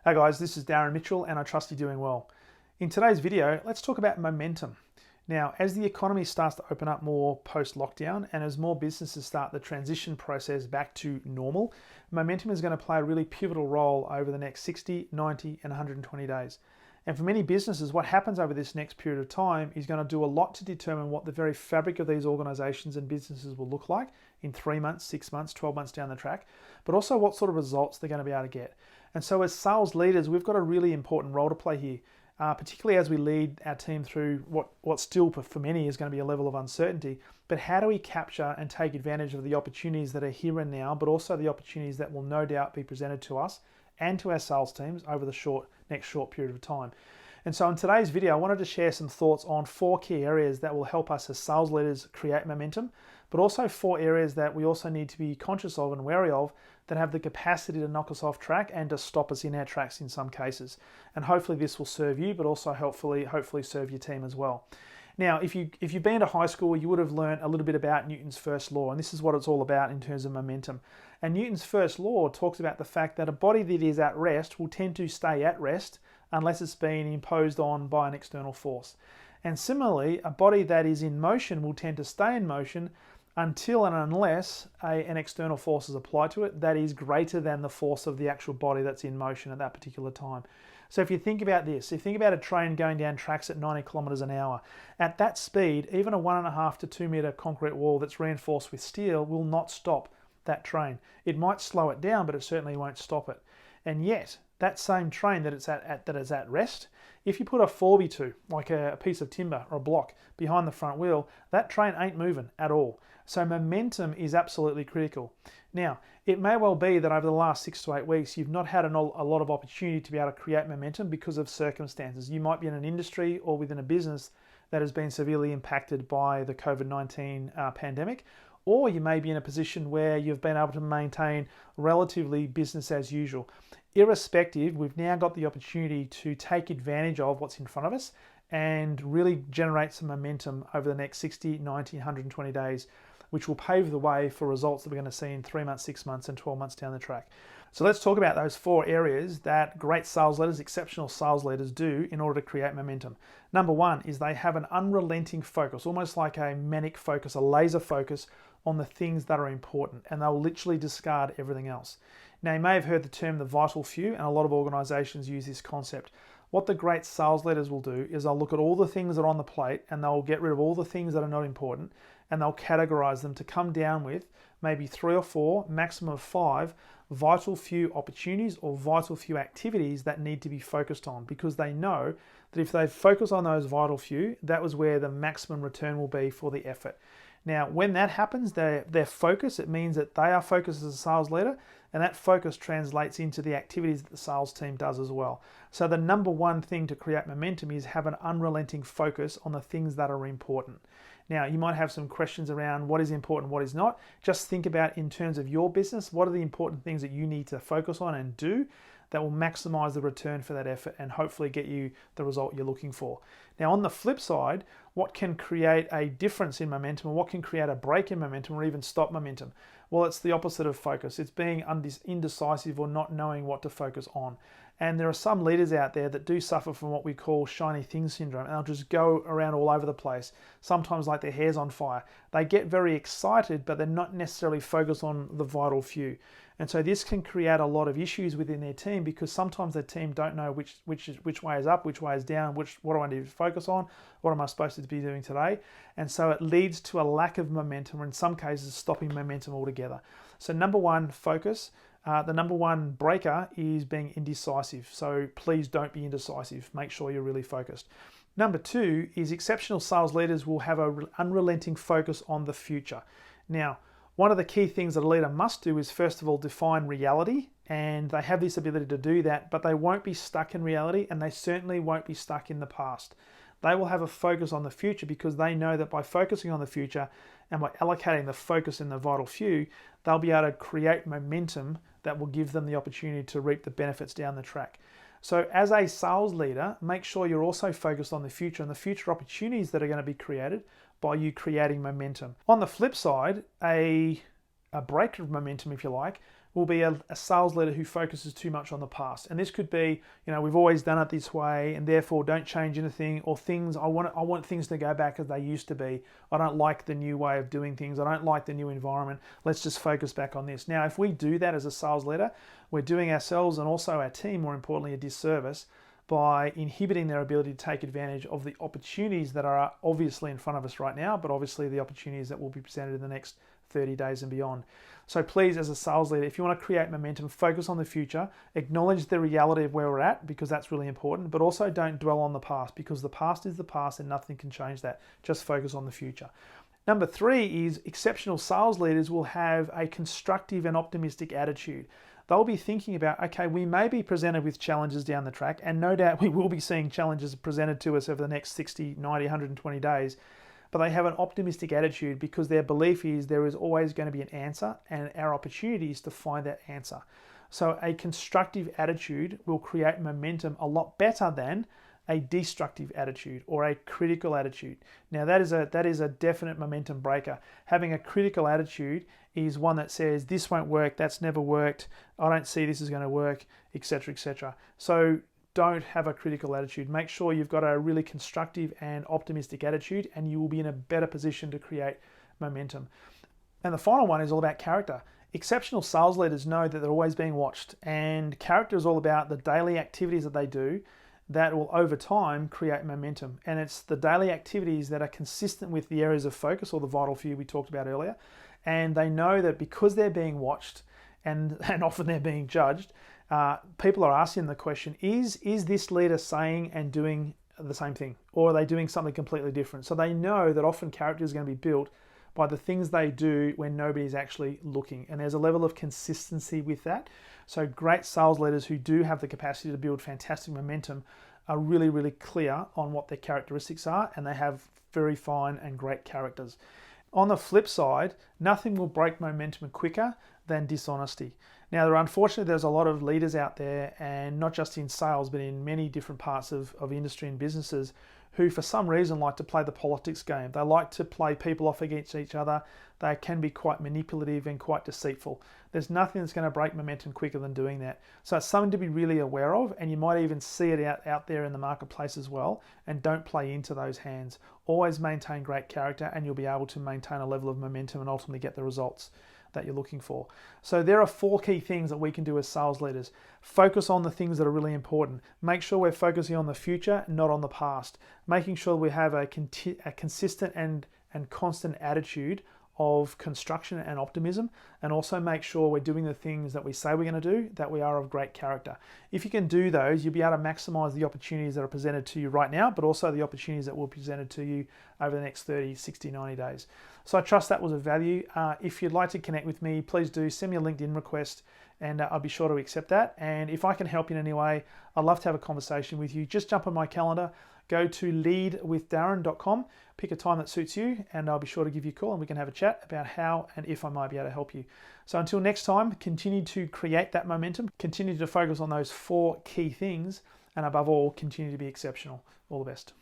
Hey guys, this is Darren Mitchell and I trust you're doing well. In today's video, let's talk about momentum. Now, as the economy starts to open up more post-lockdown and as more businesses start the transition process back to normal, momentum is going to play a really pivotal role over the next 60, 90 and 120 days. And for many businesses, what happens over this next period of time is going to do a lot to determine what the very fabric of these organizations and businesses will look like in 3 months, 6 months, 12 months down the track, but also what sort of results they're going to be able to get. And so as sales leaders, we've got a really important role to play here, particularly as we lead our team through what still for many is going to be a level of uncertainty. But how do we capture and take advantage of the opportunities that are here and now, but also the opportunities that will no doubt be presented to us and to our sales teams over the next short period of time. And so in today's video, I wanted to share some thoughts on 4 key areas that will help us as sales leaders create momentum, but also 4 areas that we also need to be conscious of and wary of that have the capacity to knock us off track and to stop us in our tracks in some cases. And hopefully this will serve you, but also hopefully serve your team as well. Now, if you've been to high school, you would have learned a little bit about Newton's first law, and this is what it's all about in terms of momentum. And Newton's first law talks about the fact that a body that is at rest will tend to stay at rest unless it's been imposed on by an external force. And similarly, a body that is in motion will tend to stay in motion until and unless an external force is applied to it that is greater than the force of the actual body that's in motion at that particular time. So if you think about this, if you think about a train going down tracks at 90 kilometers an hour, at that speed, even a 1.5 to 2 meter concrete wall that's reinforced with steel will not stop that train. It might slow it down, but it certainly won't stop it. And yet, that same train that is at rest, if you put a 4x2, like a piece of timber or a block behind the front wheel, that train ain't moving at all. So momentum is absolutely critical. Now, it may well be that over the last 6 to 8 weeks, you've not had a lot of opportunity to be able to create momentum because of circumstances. You might be in an industry or within a business that has been severely impacted by the COVID-19 pandemic, or you may be in a position where you've been able to maintain relatively business as usual. Irrespective, we've now got the opportunity to take advantage of what's in front of us and really generate some momentum over the next 60, 90, 120 days, which will pave the way for results that we're going to see in 3 months, 6 months, and 12 months down the track. So let's talk about those 4 areas that great sales leaders, exceptional sales leaders do in order to create momentum. Number 1 is they have an unrelenting focus, almost like a manic focus, a laser focus on the things that are important, and they'll literally discard everything else. Now, you may have heard the term the vital few, and a lot of organizations use this concept. What the great sales leaders will do is they'll look at all the things that are on the plate and they'll get rid of all the things that are not important, and they'll categorize them to come down with maybe 3 or 4, maximum of 5 vital few opportunities or vital few activities that need to be focused on, because they know that if they focus on those vital few, that was where the maximum return will be for the effort. Now, when that happens, their focus, it means that they are focused as a sales leader, and that focus translates into the activities that the sales team does as well. So the number 1 thing to create momentum is have an unrelenting focus on the things that are important. Now, you might have some questions around what is important, what is not. Just think about in terms of your business, what are the important things that you need to focus on and do that will maximize the return for that effort and hopefully get you the result you're looking for. Now, on the flip side, what can create a difference in momentum, or what can create a break in momentum or even stop momentum? Well, it's the opposite of focus. It's being indecisive or not knowing what to focus on. And there are some leaders out there that do suffer from what we call shiny thing syndrome, and they'll just go around all over the place, sometimes like their hair's on fire. They get very excited, but they're not necessarily focused on the vital few. And so this can create a lot of issues within their team, because sometimes their team don't know which way is up, which way is down, what do I need to focus on, what am I supposed to be doing today? And so it leads to a lack of momentum, or in some cases stopping momentum altogether. So number 1, focus. The number 1 breaker is being indecisive. So please don't be indecisive. Make sure you're really focused. Number 2 is exceptional sales leaders will have an unrelenting focus on the future. Now, one of the key things that a leader must do is, first of all, define reality, and they have this ability to do that, but they won't be stuck in reality, and they certainly won't be stuck in the past. They will have a focus on the future because they know that by focusing on the future and by allocating the focus in the vital few, they'll be able to create momentum that will give them the opportunity to reap the benefits down the track. So as a sales leader, make sure you're also focused on the future and the future opportunities that are going to be created by you creating momentum. On the flip side, a break of momentum, if you like, will be a sales leader who focuses too much on the past. And this could be, we've always done it this way and therefore don't change anything, or things, I want things to go back as they used to be. I don't like the new way of doing things. I don't like the new environment. Let's just focus back on this. Now, if we do that as a sales leader, we're doing ourselves and also our team, more importantly, a disservice by inhibiting their ability to take advantage of the opportunities that are obviously in front of us right now, but obviously the opportunities that will be presented in the next 30 days and beyond. So please, as a sales leader, if you want to create momentum, focus on the future, acknowledge the reality of where we're at, because that's really important, but also don't dwell on the past, because the past is the past and nothing can change that. Just focus on the future. Number 3 is exceptional sales leaders will have a constructive and optimistic attitude. They'll be thinking about, okay, we may be presented with challenges down the track, and no doubt we will be seeing challenges presented to us over the next 60, 90, 120 days, but they have an optimistic attitude because their belief is there is always going to be an answer, and our opportunity is to find that answer. So a constructive attitude will create momentum a lot better than a destructive attitude or a critical attitude. Now that is a definite momentum breaker. Having a critical attitude is one that says this won't work, that's never worked, I don't see this is going to work, etc., etc. So don't have a critical attitude. Make sure you've got a really constructive and optimistic attitude, and you will be in a better position to create momentum. And the final one is all about character. Exceptional sales leaders know that they're always being watched, and character is all about the daily activities that they do that will over time create momentum. And it's the daily activities that are consistent with the areas of focus or the vital few we talked about earlier. And they know that because they're being watched and often they're being judged, people are asking the question, is this leader saying and doing the same thing? Or are they doing something completely different? So they know that often character is going to be built by the things they do when nobody's actually looking. And there's a level of consistency with that. So great sales leaders who do have the capacity to build fantastic momentum are really, really clear on what their characteristics are, and they have very fine and great characters. On the flip side, nothing will break momentum quicker than dishonesty. Now, unfortunately, there's a lot of leaders out there, and not just in sales, but in many different parts of industry and businesses, who for some reason like to play the politics game. They like to play people off against each other. They can be quite manipulative and quite deceitful. There's nothing that's going to break momentum quicker than doing that. So it's something to be really aware of, and you might even see it out there in the marketplace as well, and don't play into those hands. Always maintain great character, and you'll be able to maintain a level of momentum and ultimately get the results that you're looking for. So there are 4 key things that we can do as sales leaders. Focus on the things that are really important. Make sure we're focusing on the future, not on the past. Making sure we have a consistent and constant attitude of construction and optimism, and also make sure we're doing the things that we say we're going to do, that we are of great character. If you can do those, you'll be able to maximize the opportunities that are presented to you right now, but also the opportunities that will be presented to you over the next 30, 60, 90 days. So I trust that was of value. If you'd like to connect with me, please do send me a LinkedIn request, and I'll be sure to accept that. And if I can help you in any way, I'd love to have a conversation with you. Just jump on my calendar, go to leadwithdarren.com, pick a time that suits you, and I'll be sure to give you a call and we can have a chat about how and if I might be able to help you. So until next time, continue to create that momentum, continue to focus on those 4 key things, and above all, continue to be exceptional. All the best.